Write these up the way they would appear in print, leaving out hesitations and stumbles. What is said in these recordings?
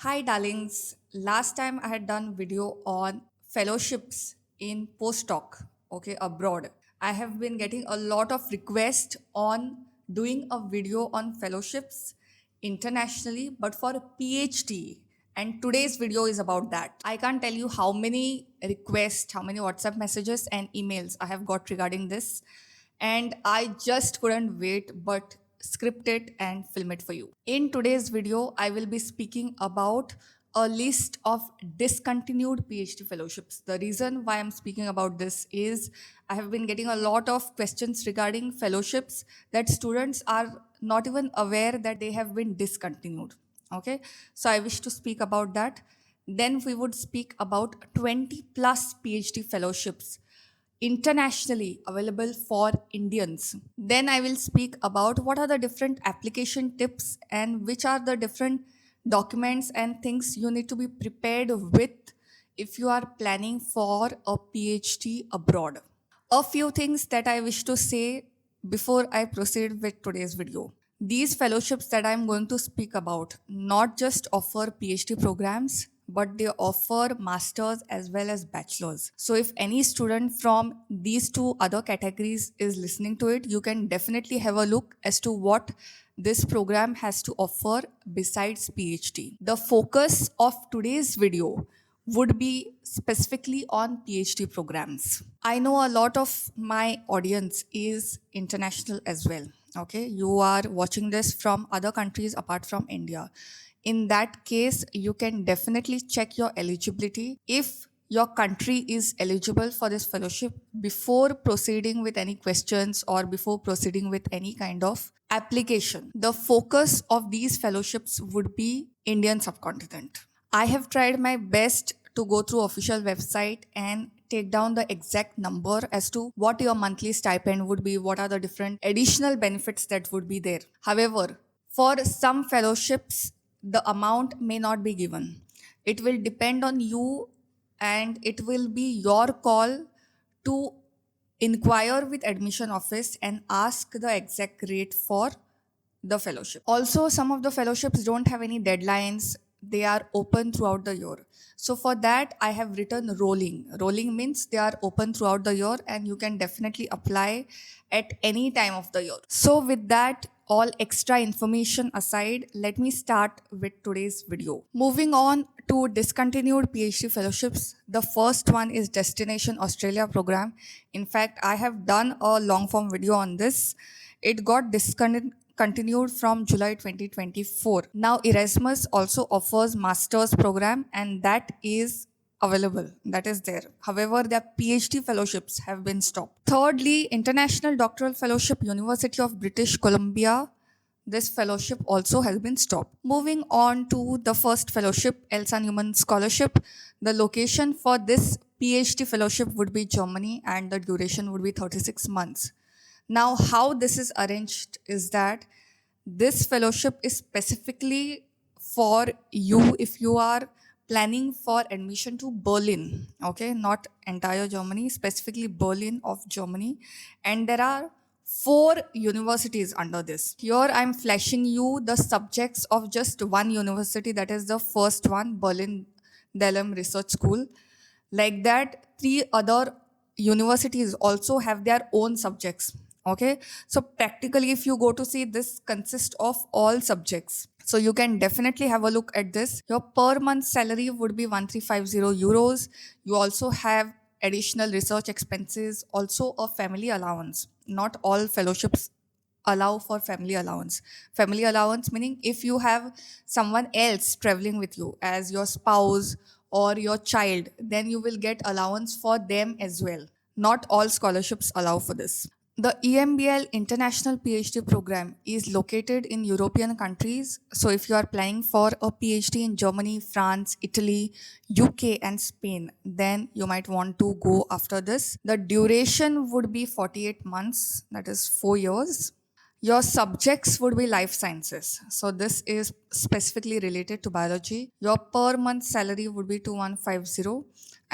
Hi darlings, last time I had done video on fellowships in postdoc, okay, abroad. I have been getting a lot of requests on doing a video on fellowships internationally, but for a PhD. And today's video is about that. I can't tell you how many requests, how many WhatsApp messages and emails I have got regarding this. And I just couldn't wait but script it and film it for you. In today's video, I will be speaking about a list of discontinued PhD fellowships. The reason why I'm speaking about this is I have been getting a lot of questions regarding fellowships that students are not even aware that they have been discontinued. Okay, so I wish to speak about that. Then we would speak about 20 plus PhD fellowships internationally available for Indians. Then I will speak about what are the different application tips and which are the different documents and things you need to be prepared with if you are planning for a PhD abroad. A few things that I wish to say before I proceed with today's video. These fellowships that I'm going to speak about not just offer PhD programs, but they offer masters as well as bachelors. So if any student from these two other categories is listening to it, you can definitely have a look as to what this program has to offer besides PhD. The focus of today's video would be specifically on PhD programs. I know a lot of my audience is international as well. Okay, you are watching this from other countries apart from India. In that case, you can definitely check your eligibility if your country is eligible for this fellowship before proceeding with any questions or before proceeding with any kind of application. The focus of these fellowships would be Indian subcontinent. I have tried my best to go through official website and take down the exact number as to what your monthly stipend would be, what are the different additional benefits that would be there. However, for some fellowships, the amount may not be given. It will depend on you and it will be your call to inquire with admission office and ask the exact rate for the fellowship. Also, some of the fellowships don't have any deadlines, they are open throughout the year. So, for that, I have written rolling. Rolling means they are open throughout the year and you can definitely apply at any time of the year. So, with that, all extra information aside, let me start with today's video. Moving on to discontinued PhD fellowships, the first one is Destination Australia program. In fact, I have done a long form video on this. It got discontinued from July 2024. Now Erasmus also offers master's program and that is available, that is there. However, their PhD fellowships have been stopped. Thirdly, International Doctoral Fellowship, University of British Columbia. This fellowship also has been stopped. Moving on to the first fellowship, Elsa Newman Scholarship. The location for this PhD fellowship would be Germany and the duration would be 36 months. Now, how this is arranged is that this fellowship is specifically for you if you are planning for admission to Berlin, okay, not entire Germany, specifically Berlin of Germany. And there are four universities under this. Here I'm flashing you the subjects of just one university, that is the first one, Berlin Delm Research School. Like that, three other universities also have their own subjects. Okay, so practically, if you go to see, this consists of all subjects. So you can definitely have a look at this. Your per month salary would be 1350 euros. You also have additional research expenses, also a family allowance. Not all fellowships allow for family allowance. Family allowance meaning if you have someone else traveling with you as your spouse or your child, then you will get allowance for them as well. Not all scholarships allow for this. The EMBL International PhD program is located in European countries. So if you are planning for a PhD in Germany, France, Italy, UK and Spain, then you might want to go after this. The duration would be 48 months, that is 4 years. Your subjects would be life sciences. So this is specifically related to biology. Your per month salary would be 2150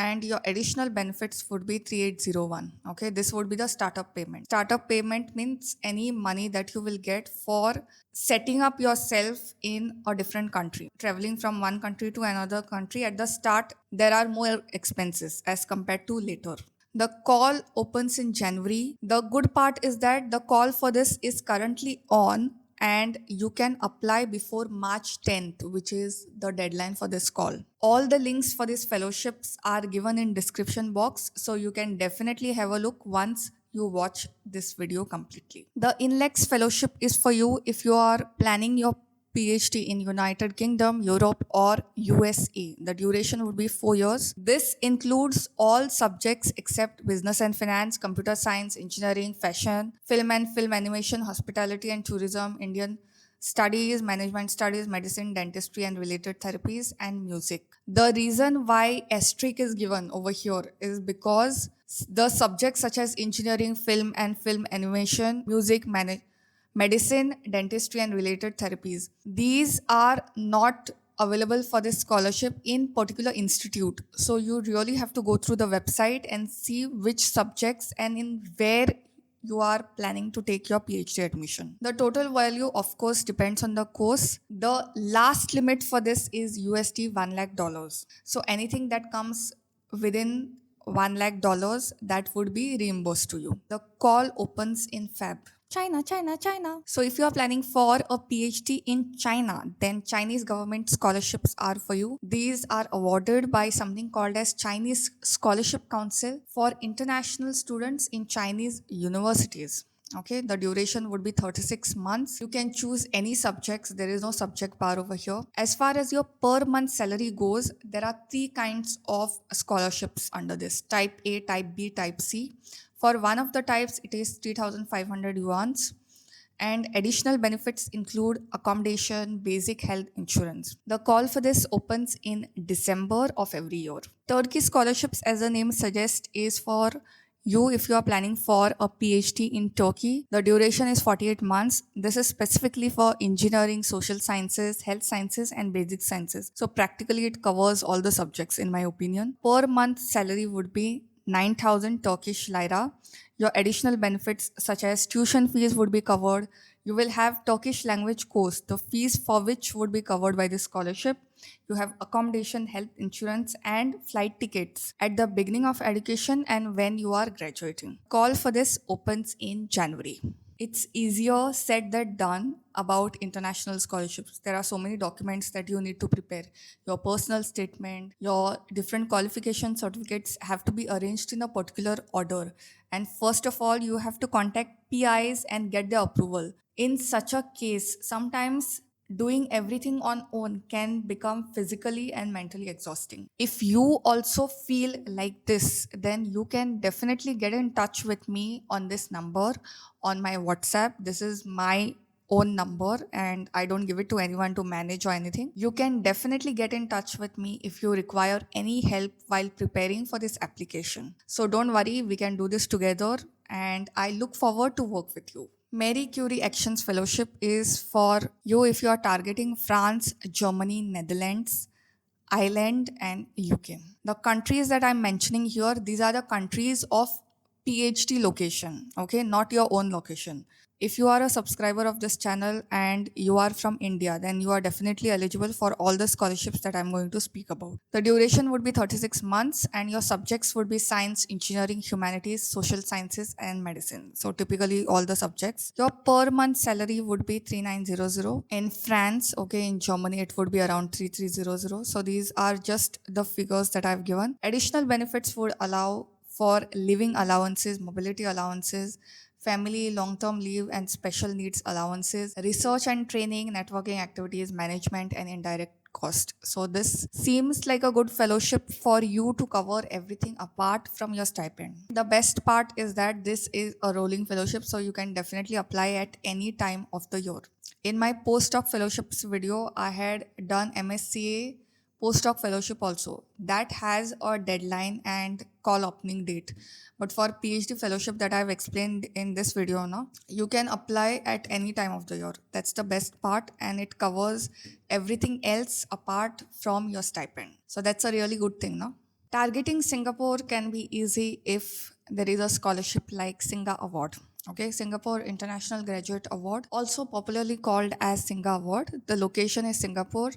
and your additional benefits would be 3801. Okay, this would be the startup payment. Startup payment means any money that you will get for setting up yourself in a different country. Traveling from one country to another country, at the start there are more expenses as compared to later. The call opens in January. The good part is that the call for this is currently on and you can apply before March 10th, which is the deadline for this call. All the links for these fellowships are given in description box, so you can definitely have a look once you watch this video completely. The INLEX fellowship is for you if you are planning your PhD in United Kingdom, Europe or USA. The duration would be 4 years. This includes all subjects except business and finance, computer science, engineering, fashion, film and film animation, hospitality and tourism, Indian studies, management studies, medicine, dentistry and related therapies, and music. The reason why asterisk is given over here is because the subjects such as engineering, film and film animation, music, medicine, dentistry, and related therapies. These are not available for this scholarship in particular institute. So you really have to go through the website and see which subjects and in where you are planning to take your PhD admission. The total value, of course, depends on the course. The last limit for this is USD $1 lakh. So anything that comes within $1 lakh, that would be reimbursed to you. The call opens in Feb. China, China, China. So if you are planning for a PhD in China, then Chinese government scholarships are for you. These are awarded by something called as Chinese Scholarship Council for international students in Chinese universities. Okay, the duration would be 36 months. You can choose any subjects. There is no subject bar over here. As far as your per month salary goes, there are three kinds of scholarships under this: type A, type B, type C. For one of the types, it is 3,500 yuans, and additional benefits include accommodation, basic health insurance. The call for this opens in December of every year. Turkey scholarships, as the name suggests, is for you if you are planning for a PhD in Turkey. The duration is 48 months. This is specifically for engineering, social sciences, health sciences, and basic sciences. So practically it covers all the subjects in my opinion. Per month salary would be 9,000 Turkish lira. Your additional benefits such as tuition fees would be covered. You will have Turkish language course, the fees for which would be covered by this scholarship. You have accommodation, health insurance, and flight tickets at the beginning of education and when you are graduating. Call for this opens in January. It's easier said than done about international scholarships. There are so many documents that you need to prepare. Your personal statement, your different qualification certificates have to be arranged in a particular order. And first of all, you have to contact PIs and get their approval. In such a case, sometimes doing everything on own can become physically and mentally exhausting. If you also feel like this, then you can definitely get in touch with me on this number on my WhatsApp. This is my own number and I don't give it to anyone to manage or anything. You can definitely get in touch with me if you require any help while preparing for this application. So don't worry, we can do this together and I look forward to work with you. Marie Curie Actions Fellowship is for you if you are targeting France, Germany, Netherlands, Ireland, and UK. The countries that I'm mentioning here, these are the countries of PhD location, okay, not your own location. If you are a subscriber of this channel and you are from India, then you are definitely eligible for all the scholarships that I'm going to speak about. The duration would be 36 months and your subjects would be science, engineering, humanities, social sciences, and medicine. So typically all the subjects. Your per month salary would be 3900. In France, okay, in Germany, it would be around 3300. So these are just the figures that I've given. Additional benefits would allow for living allowances, mobility allowances, family, long-term leave, and special needs allowances, research and training, networking activities, management, and indirect cost. So this seems like a good fellowship for you to cover everything apart from your stipend. The best part is that this is a rolling fellowship, so you can definitely apply at any time of the year. In my postdoc fellowships video, I had done MSCA postdoc fellowship also. That has a deadline and call opening date. But for PhD fellowship that I've explained in this video, no, you can apply at any time of the year. That's the best part and it covers everything else apart from your stipend. So that's a really good thing, no? Targeting Singapore can be easy if there is a scholarship like Singa Award. Okay, Singapore International Graduate Award, also popularly called as Singa Award. The location is Singapore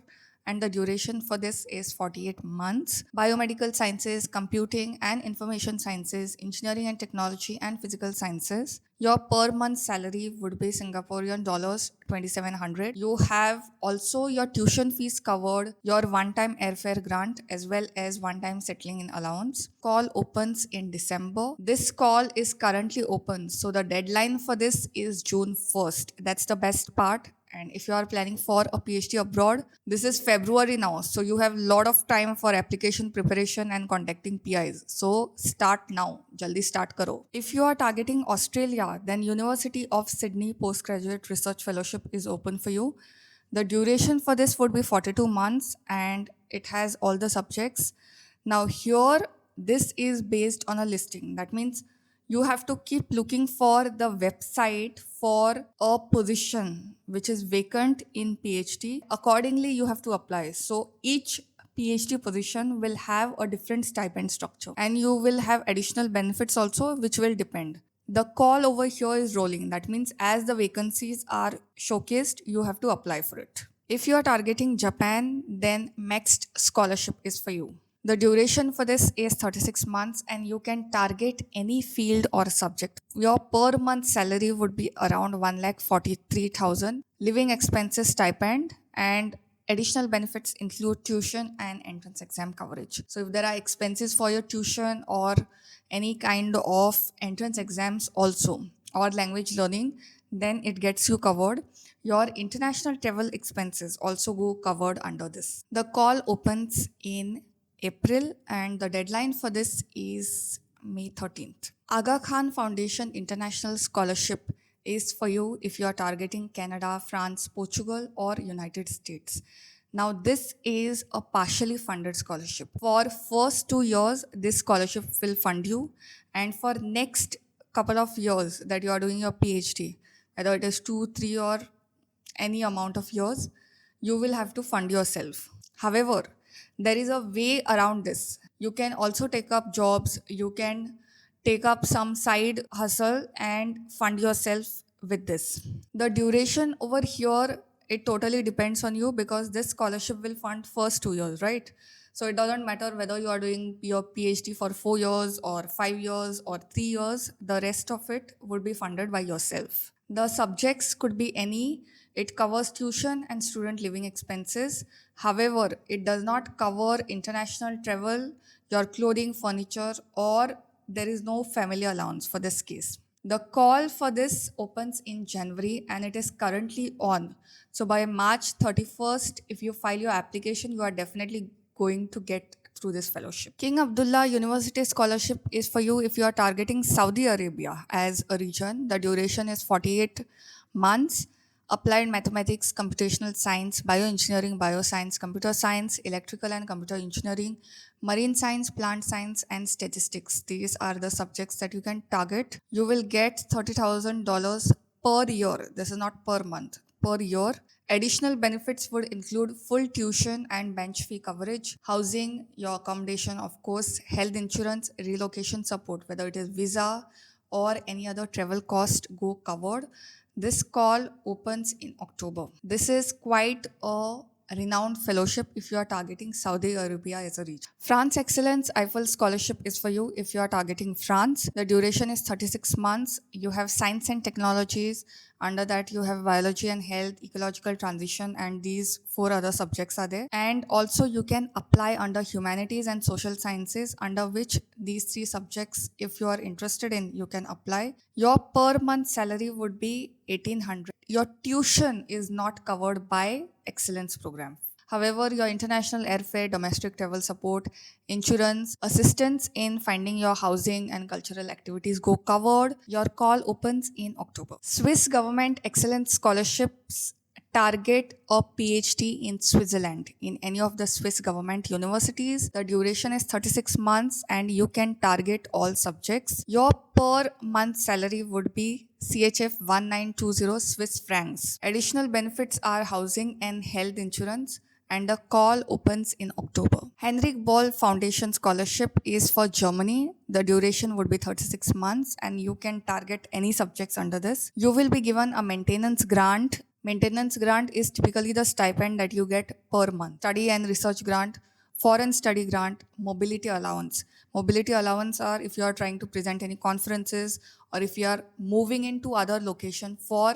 and the duration for this is 48 months. Biomedical sciences, computing and information sciences, engineering and technology, and physical sciences. Your per month salary would be Singaporean dollars 2700. You have also your tuition fees covered, your one time airfare grant, as well as one time settling in allowance. Call opens in December. This call is currently open, so the deadline for this is June 1st. That's the best part. And if you are planning for a PhD abroad, this is February now, so you have a lot of time for application preparation and contacting PIs. So start now, jaldi start karo. If you are targeting Australia, then University of Sydney Postgraduate Research Fellowship is open for you. The duration for this would be 42 months and it has all the subjects. Now, here, this is based on a listing. That means you have to keep looking for the website for a position which is vacant in PhD. Accordingly, you have to apply. So, each PhD position will have a different stipend structure and you will have additional benefits also, which will depend. The call over here is rolling. That means as the vacancies are showcased, you have to apply for it. If you are targeting Japan, then next scholarship is for you. The duration for this is 36 months and you can target any field or subject. Your per month salary would be around 1,43,000. Living expenses stipend and additional benefits include tuition and entrance exam coverage. So if there are expenses for your tuition or any kind of entrance exams also or language learning, then it gets you covered. Your international travel expenses also go covered under this. The call opens in April and the deadline for this is May 13th. Aga Khan Foundation International Scholarship is for you if you are targeting Canada, France, Portugal, or United States. Now, this is a partially funded scholarship. For first 2 years, this scholarship will fund you, and for next couple of years that you are doing your PhD, whether it is 2, 3, or any amount of years, you will have to fund yourself. However, there is a way around this. You can also take up jobs, you can take up some side hustle and fund yourself with this. The duration over here, it totally depends on you because this scholarship will fund first 2 years, right? So it doesn't matter whether you are doing your PhD for 4 years or 5 years or 3 years, the rest of it would be funded by yourself. The subjects could be any. It covers tuition and student living expenses. However, it does not cover international travel, your clothing, furniture, or there is no family allowance for this case. The call for this opens in January and it is currently on. So by March 31st, if you file your application, you are definitely going to get through this fellowship. King Abdullah University Scholarship is for you if you are targeting Saudi Arabia as a region. The duration is 48 months. Applied mathematics, computational science, bioengineering, bioscience, computer science, electrical and computer engineering, marine science, plant science, and statistics. These are the subjects that you can target. You will get $30,000 per year. This is not per month, per year. Additional benefits would include full tuition and bench fee coverage, housing, your accommodation, of course, health insurance, relocation support, whether it is visa or any other travel cost go covered. This call opens in October. This is quite a renowned fellowship if you are targeting Saudi Arabia as a region. France Excellence Eiffel Scholarship is for you if you are targeting France. The duration is 36 months. You have science and technologies. Under that, you have biology and health, ecological transition, and these 4 other subjects are there. And also, you can apply under humanities and social sciences, under which these 3 subjects, if you are interested in, you can apply. Your per month salary would be 1800. Your tuition is not covered by excellence program. However, your international airfare, domestic travel support, insurance, assistance in finding your housing and cultural activities go covered. Your call opens in October. Swiss government excellence scholarships target a PhD in Switzerland in any of the Swiss government universities. The duration is 36 months and you can target all subjects. Your per month salary would be CHF 1920 Swiss francs. Additional benefits are housing and health insurance and the call opens in October. Henrik Ball Foundation Scholarship is for Germany. The duration would be 36 months and you can target any subjects under this. You will be given a maintenance grant. Maintenance grant is typically the stipend that you get per month. Study and research grant, foreign study grant, mobility allowance. Mobility allowance are if you are trying to present any conferences or if you are moving into other location for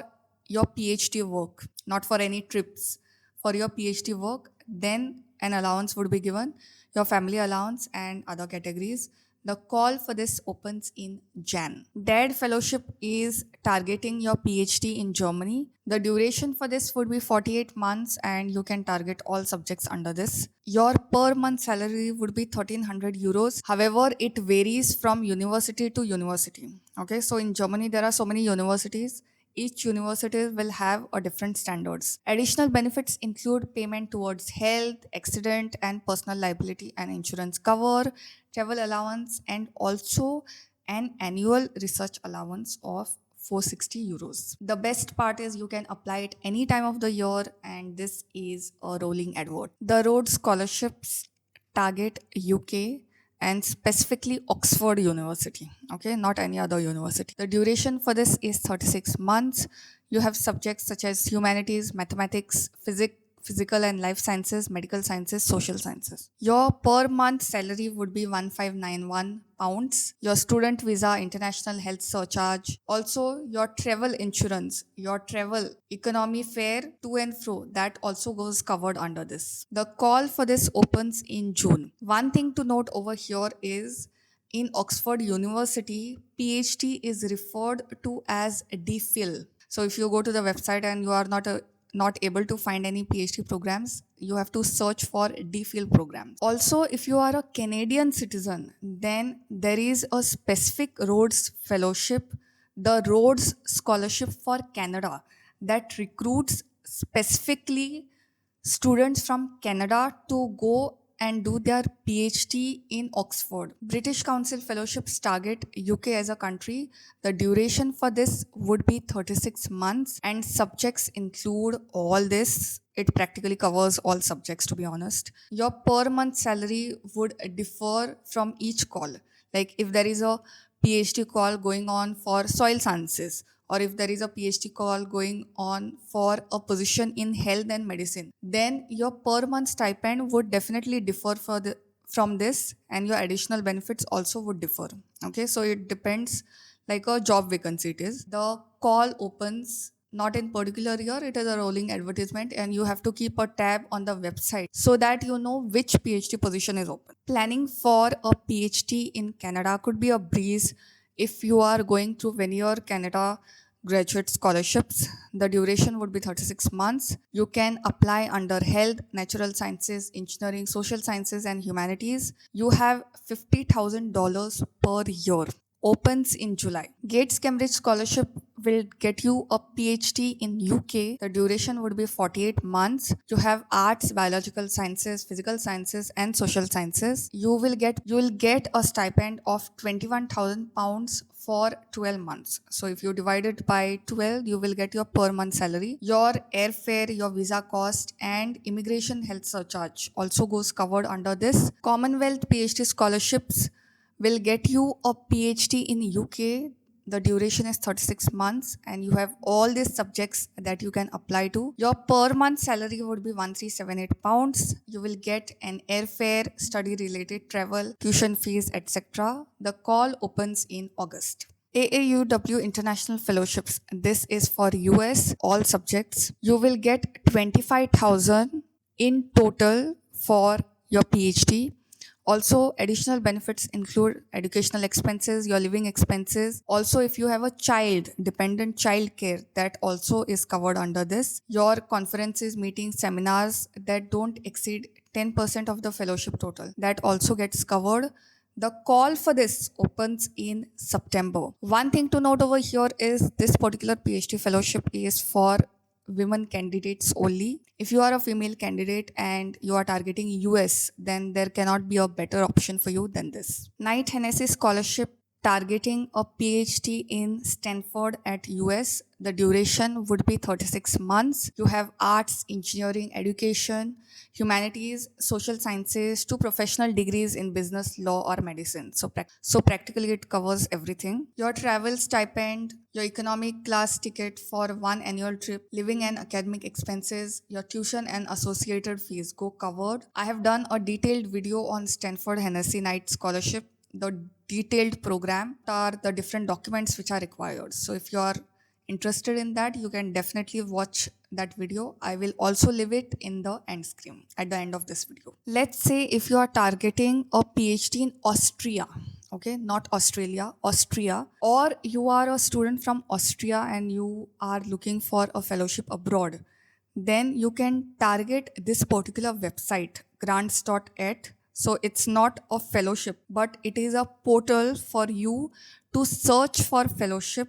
your PhD work, not for any trips. For your PhD work, then an allowance would be given, your family allowance and other categories. The call for this opens in Jan. DAD fellowship is targeting your PhD in Germany. The duration for this would be 48 months and you can target all subjects under this. Your per month salary would be 1300 euros. However, it varies from university to university. Okay, so in Germany, there are so many universities. Each university will have a different standards. Additional benefits include payment towards health, accident and personal liability and insurance cover, travel allowance and also an annual research allowance of 460 euros. The best part is you can apply it any time of the year and this is a rolling advert. The Rhodes scholarships target UK and specifically Oxford University, okay, not any other university. The duration for this is 36 months. You have subjects such as humanities, mathematics, physical and life sciences, medical sciences, social sciences. Your per month salary would be 1591 pounds. Your student visa, international health surcharge, also your travel insurance, your travel economy fare to and fro, that also goes covered under this. The call for this opens in June. One thing to note over here is in Oxford University, PhD is referred to as DPhil. So if you go to the website and you are not able to find any PhD programs, you have to search for DPhil programs. Also, if you are a Canadian citizen, then there is a specific Rhodes Fellowship, the Rhodes Scholarship for Canada, that recruits specifically students from Canada to go and do their PhD in Oxford. British Council fellowships target UK as a country. The duration for this would be 36 months and subjects include all this. It practically covers all subjects, to be honest. Your per month salary would differ from each call. Like if there is a PhD call going on for soil sciences, or if there is a PhD call going on for a position in health and medicine, then your per month stipend would definitely differ from this and your additional benefits also would differ. Okay, so it depends like a job vacancy it is. The call opens not in particular year, it is a rolling advertisement and you have to keep a tab on the website so that you know which PhD position is open. Planning for a PhD in Canada could be a breeze if you are going through Venier Canada graduate scholarships. The duration would be 36 months. You can apply under health, natural sciences, engineering, social sciences, and humanities. You have $50,000 per year. Opens in July. Gates Cambridge Scholarship will get you a PhD in UK. The duration would be 48 months. You have arts, biological sciences, physical sciences, and social sciences. You will get a stipend of £21,000 for 12 months. So if you divide it by 12, you will get your per month salary. Your airfare, your visa cost, and immigration health surcharge also goes covered under this. Commonwealth PhD scholarships will get you a PhD in UK. The duration is 36 months and you have all these subjects that you can apply to. Your per month salary would be 1378 pounds. You will get an airfare, study related travel, tuition fees, etc. The call opens in August. AAUW International Fellowships. This is for US, all subjects. You will get 25,000 in total for your PhD. Also, additional benefits include educational expenses, your living expenses. Also, if you have a child, dependent child care, that also is covered under this. Your conferences, meetings, seminars that don't exceed 10% of the fellowship total, that also gets covered. The call for this opens in September. One thing to note over here is this particular PhD fellowship is for women candidates only. If you are a female candidate and you are targeting US, then there cannot be a better option for you than this. Knight Hennessy Scholarship targeting a PhD in Stanford at US. The duration would be 36 months. You have arts, engineering, education, humanities, social sciences, two professional degrees in business, law, or medicine. So practically it covers everything. Your travel stipend, your economic class ticket for one annual trip, living and academic expenses, your tuition and associated fees go covered. I have done a detailed video on Stanford Hennessy Knight Scholarship, the detailed program, are the different documents which are required. So if you are interested in that, you can definitely watch that video. I will also leave it in the end screen at the end of this video. Let's say if you are targeting a PhD in Austria, okay, not Australia, Austria, or you are a student from Austria and you are looking for a fellowship abroad, then you can target this particular website, grants.at. So it's not a fellowship, but it is a portal for you to search for fellowship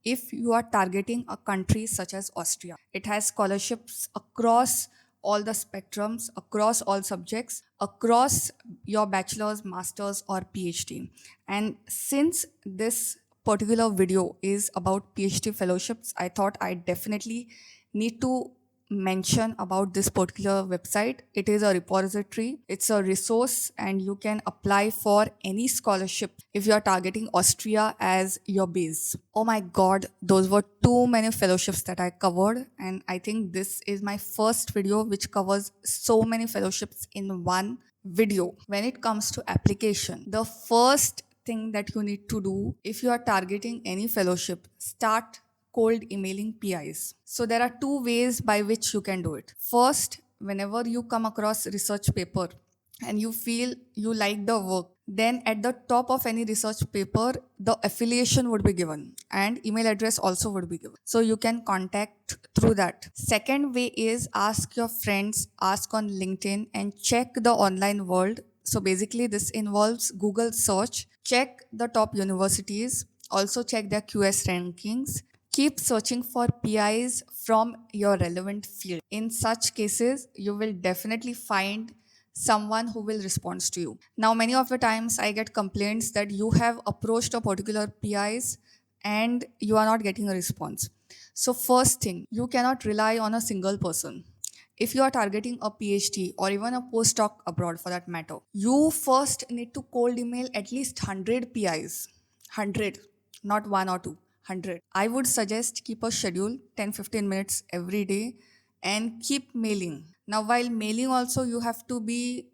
if you are targeting a country such as Austria. It has scholarships across all the spectrums, across all subjects, across your bachelor's, master's, or PhD. And since this particular video is about PhD fellowships, I thought I definitely need to mention about this particular website. It is a repository, it's a resource, and you can apply for any scholarship if you are targeting Austria as your base. Oh my god, those were too many fellowships that I covered, and I think this is my first video which covers so many fellowships in one video. When it comes to application, the first thing that you need to do if you are targeting any fellowship, start cold emailing PIs. So there are two ways by which you can do it. First, whenever you come across research paper and you feel you like the work, then at the top of any research paper, the affiliation would be given and email address also would be given. So you can contact through that. Second way is ask your friends, ask on LinkedIn and check the online world. So basically this involves Google search, check the top universities, also check their QS rankings. Keep searching for PIs from your relevant field. In such cases, you will definitely find someone who will respond to you. Now, many of the times I get complaints that you have approached a particular PIs and you are not getting a response. So, first thing, you cannot rely on a single person. If you are targeting a PhD or even a postdoc abroad for that matter, you first need to cold email at least 100 PIs. 100, not one or two. 100. I would suggest keep a schedule 10-15 minutes every day and keep mailing. Now, while mailing, also, you have to be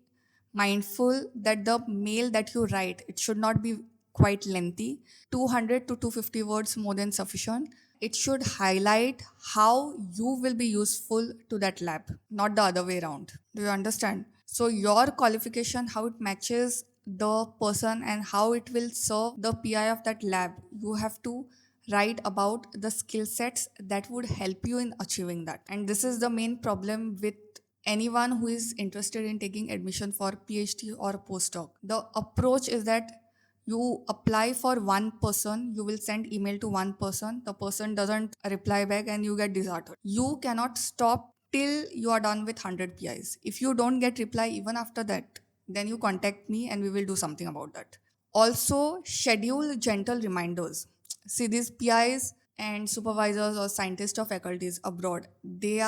mindful that the mail that you write, it should not be quite lengthy. 200 to 250 words more than sufficient. It should highlight how you will be useful to that lab, not the other way around. Do you understand? So your qualification, how it matches the person and how it will serve the PI of that lab, you have to write about the skill sets that would help you in achieving that. And this is the main problem with anyone who is interested in taking admission for PhD or postdoc. The approach is that you apply for one person, you will send email to one person, the person doesn't reply back and you get disheartened. You cannot stop till you are done with 100 PIs. If you don't get reply even after that, then you contact me and we will do something about that. Also, schedule gentle reminders. See, these PIs and supervisors or scientists or faculties abroad, they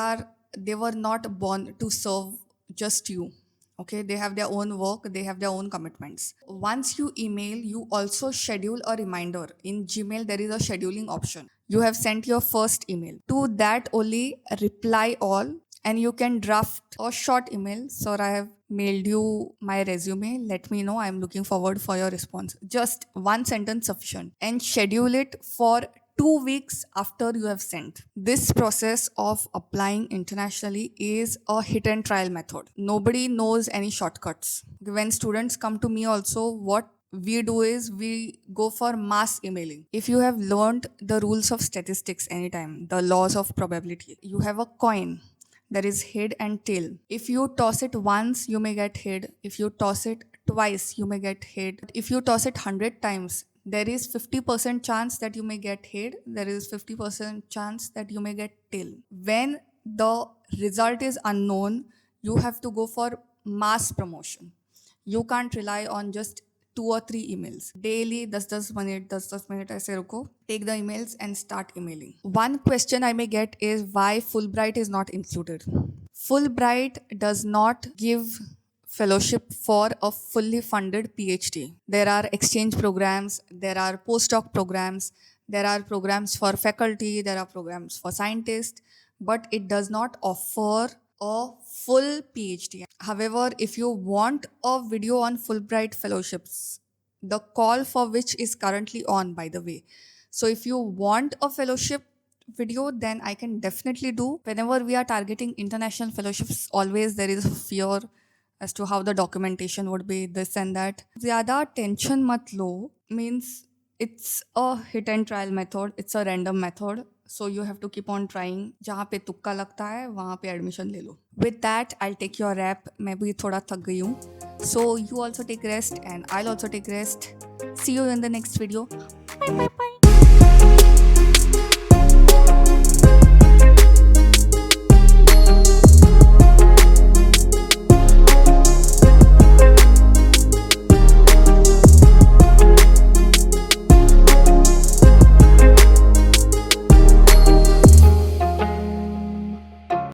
were not born to serve just you. Okay, they have their own work, they have their own commitments. Once you email, you also schedule a reminder. In Gmail, there is a scheduling option. You have sent your first email. To that only reply all, and you can draft a short email. Sir, I have mailed you my resume. Let me know. I'm looking forward for your response. Just one sentence sufficient, and schedule it for 2 weeks after you have sent. This process of applying internationally is a hit and trial method. Nobody knows any shortcuts. When students come to me also, what we do is we go for mass emailing. If you have learned the rules of statistics anytime, the laws of probability, you have a coin. There is head and tail. If you toss it once, you may get head. If you toss it twice, you may get head. If you toss it 100 times, there is 50% chance that you may get head. There is 50% chance that you may get tail. When the result is unknown, you have to go for mass promotion. You can't rely on just 2 or 3 emails daily. 10 minute 10 minute ऐसे रुको, take the emails and start emailing. One question I may get is why Fulbright is not included. Fulbright does not give fellowship for a fully funded PhD. There are exchange programs, there are postdoc programs, there are programs for faculty, there are programs for scientists, but it does not offer a full PhD. However, if you want a video on Fulbright fellowships, the call for which is currently on, by the way. So if you want a fellowship video, then I can definitely do. Whenever we are targeting international fellowships, always there is a fear as to how the documentation would be, this and that. Zyada tension mat lo means it's a hit and trial method, it's a random method. So you have to keep on trying. जहाँ पे तुक्का लगता है वहाँ पे admission ले लो. With that, I'll take your rap. मैं भी थोड़ा थक गई हूँ. So you also take rest and I'll also take rest. See you in the next video. Bye bye bye.